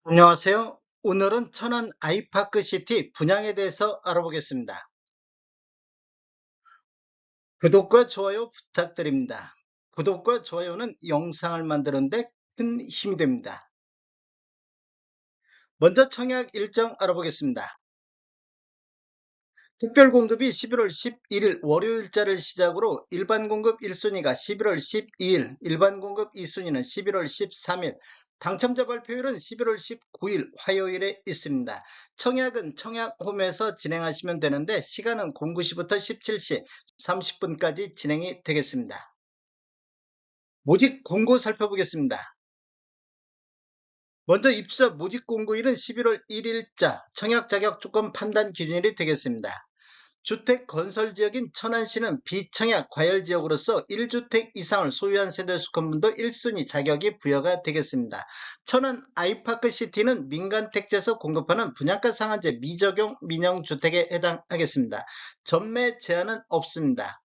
안녕하세요. 오늘은 천안 아이파크시티 분양에 대해서 알아보겠습니다. 구독과 좋아요 부탁드립니다. 구독과 좋아요는 영상을 만드는 데 큰 힘이 됩니다. 먼저 청약 일정 알아보겠습니다. 특별 공급이 11월 11일 월요일자를 시작으로 일반 공급 1순위가 11월 12일, 일반 공급 2순위는 11월 13일, 당첨자 발표일은 11월 19일 화요일에 있습니다. 청약은 청약홈에서 진행하시면 되는데 시간은 09시부터 17시 30분까지 진행이 되겠습니다. 모집 공고 살펴보겠습니다. 먼저 입주자 모집 공고일은 11월 1일자 청약 자격 조건 판단 기준일이 되겠습니다. 주택 건설 지역인 천안시는 비청약 과열 지역으로서 1주택 이상을 소유한 세대 수건분도 1순위 자격이 부여가 되겠습니다. 천안 아이파크시티는 민간택지에서 공급하는 분양가 상한제 미적용 민영주택에 해당하겠습니다. 전매 제한은 없습니다.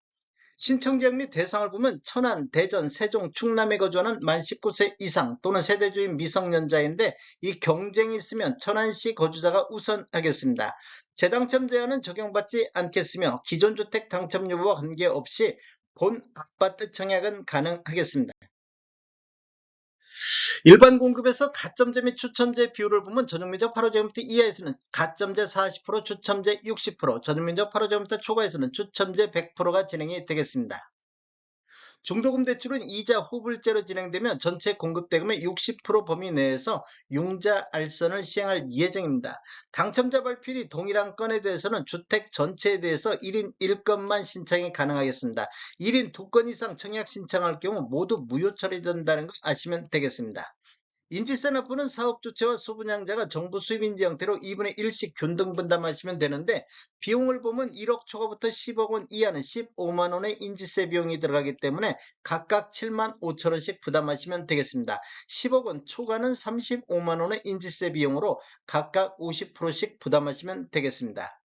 신청지역 및 대상을 보면 천안, 대전, 세종, 충남에 거주하는 만 19세 이상 또는 세대주인 미성년자인데 이 경쟁이 있으면 천안시 거주자가 우선하겠습니다. 재당첨 제한은 적용받지 않겠으며 기존 주택 당첨 여부와 관계없이 본 아파트 청약은 가능하겠습니다. 일반 공급에서 가점제 및 추첨제 비율을 보면 전용면적 8호제곱미터 이하에서는 가점제 40%, 추첨제 60%, 전용면적 8호제곱미터 초과에서는 추첨제 100%가 진행이 되겠습니다. 중도금 대출은 이자 후불제로 진행되면 전체 공급대금의 60% 범위 내에서 융자 알선을 시행할 예정입니다. 당첨자 발표일이 동일한 건에 대해서는 주택 전체에 대해서 1인 1건만 신청이 가능하겠습니다. 1인 2건 이상 청약 신청할 경우 모두 무효 처리된다는 거 아시면 되겠습니다. 인지산업부는 사업주체와 소분양자가 정부 수입인지 형태로 2분의 1씩 균등 분담하시면 되는데 비용을 보면 1억 초과부터 10억 원 이하는 15만 원의 인지세 비용이 들어가기 때문에 각각 7만 5천 원씩 부담하시면 되겠습니다. 10억 원 초과는 35만 원의 인지세 비용으로 각각 50%씩 부담하시면 되겠습니다.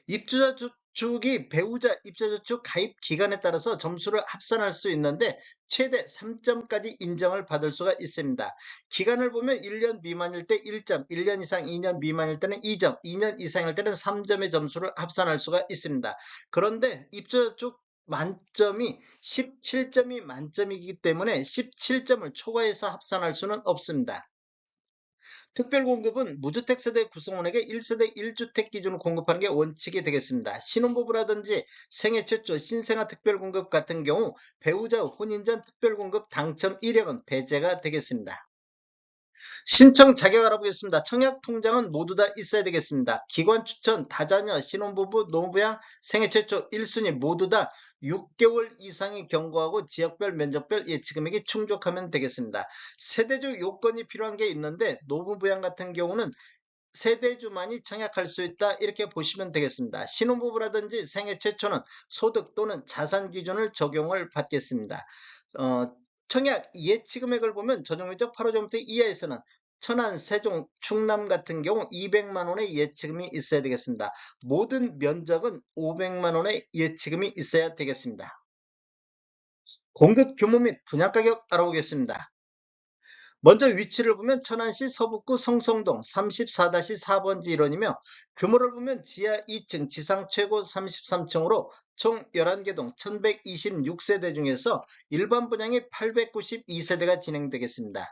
입주자 저축이 배우자 입주자저축 가입 기간에 따라서 점수를 합산할 수 있는데 최대 3점까지 인정을 받을 수가 있습니다. 기간을 보면 1년 미만일 때 1점, 1년 이상 2년 미만일 때는 2점, 2년 이상일 때는 3점의 점수를 합산할 수가 있습니다. 그런데 입주자저축 만점이 17점이 만점이기 때문에 17점을 초과해서 합산할 수는 없습니다. 특별공급은 무주택 세대 구성원에게 1세대 1주택 기준으로 공급하는 게 원칙이 되겠습니다. 신혼부부라든지 생애 최초 신생아 특별공급 같은 경우 배우자 혼인 전 특별공급 당첨 이력은 배제가 되겠습니다. 신청 자격 알아보겠습니다. 청약 통장은 모두 다 있어야 되겠습니다. 기관 추천, 다자녀, 신혼부부, 노부양, 생애 최초 1순위 모두 다 6개월 이상의 경과하고 지역별 면적별 예치금액이 충족하면 되겠습니다. 세대주 요건이 필요한 게 있는데 노부부양 같은 경우는 세대주만이 청약할 수 있다 이렇게 보시면 되겠습니다. 신혼부부라든지 생애 최초는 소득 또는 자산 기준을 적용을 받겠습니다. 청약 예치금액을 보면 전용면적 8호제곱미터 이하에서는 천안, 세종, 충남 같은 경우 200만 원의 예치금이 있어야 되겠습니다. 모든 면적은 500만 원의 예치금이 있어야 되겠습니다. 공급 규모 및 분양가격 알아보겠습니다. 먼저 위치를 보면 천안시 서북구 성성동 34-4번지 일원이며 규모를 보면 지하 2층 지상 최고 33층으로 총 11개 동 1126세대 중에서 일반 분양이 892세대가 진행되겠습니다.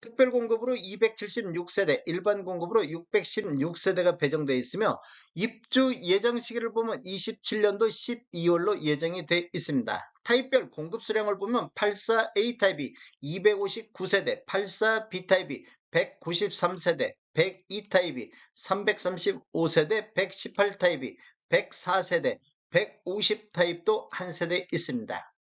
특별 공급으로 276세대, 일반 공급으로 616세대가 배정되어 있으며 입주 예정 시기를 보면 27년도 12월로 예정이 되어 있습니다. 타입별 공급 수량을 보면 84A 타입이 259세대, 84B 타입이 193세대, 102 타입이 335세대, 118 타입이 104세대, 150 타입도 한 세대 있습니다.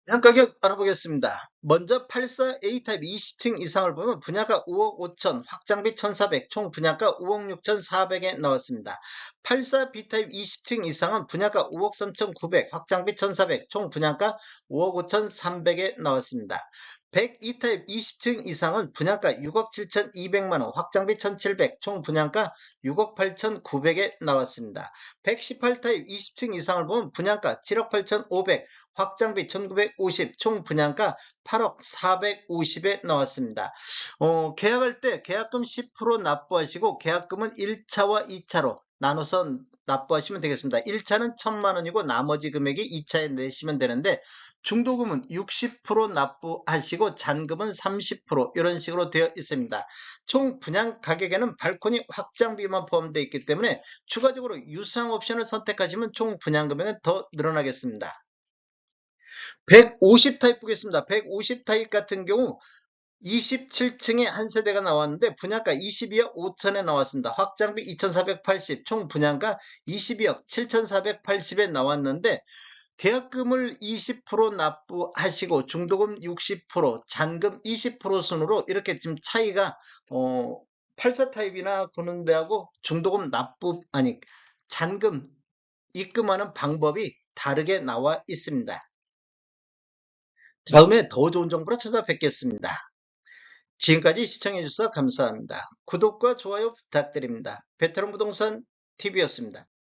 분양가격 알아보겠습니다. 먼저 84A 타입 20층 이상을 보면 분양가 5억 5천, 확장비 1,400, 총 분양가 5억 6,400에 나왔습니다. 84B 타입 20층 이상은 분양가 5억 3,900, 확장비 1,400, 총 분양가 5억 5,300에 나왔습니다. 102 타입 20층 이상은 분양가 6억 7,200만 원, 확장비 1,700, 총 분양가 6억 8,900에 나왔습니다. 118 타입 20층 이상을 보면 분양가 7억 8,500, 확장비 1,950, 총 분양가 8억 450에 나왔습니다. 계약할 때 계약금 10% 납부하시고 계약금은 1차와 2차로 나눠서 납부하시면 되겠습니다. 1차는 1,000만 원이고 나머지 금액이 2차에 내시면 되는데 중도금은 60% 납부하시고 잔금은 30% 이런 식으로 되어 있습니다. 총 분양 가격에는 발코니 확장비만 포함되어 있기 때문에 추가적으로 유상 옵션을 선택하시면 총 분양 금액은 더 늘어나겠습니다. 150 타입 보겠습니다. 150 타입 같은 경우 27층에 한 세대가 나왔는데 분양가 22억 5천에 나왔습니다. 확장비 2,480, 총 분양가 22억 7,480에 나왔는데 계약금을 20% 납부하시고 중도금 60%, 잔금 20% 순으로 이렇게 지금 차이가 84 타입이나 그런 데하고 중도금 잔금 입금하는 방법이 다르게 나와 있습니다. 다음에 더 좋은 정보로 찾아뵙겠습니다. 지금까지 시청해주셔서 감사합니다. 구독과 좋아요 부탁드립니다. 베테랑 부동산 TV였습니다.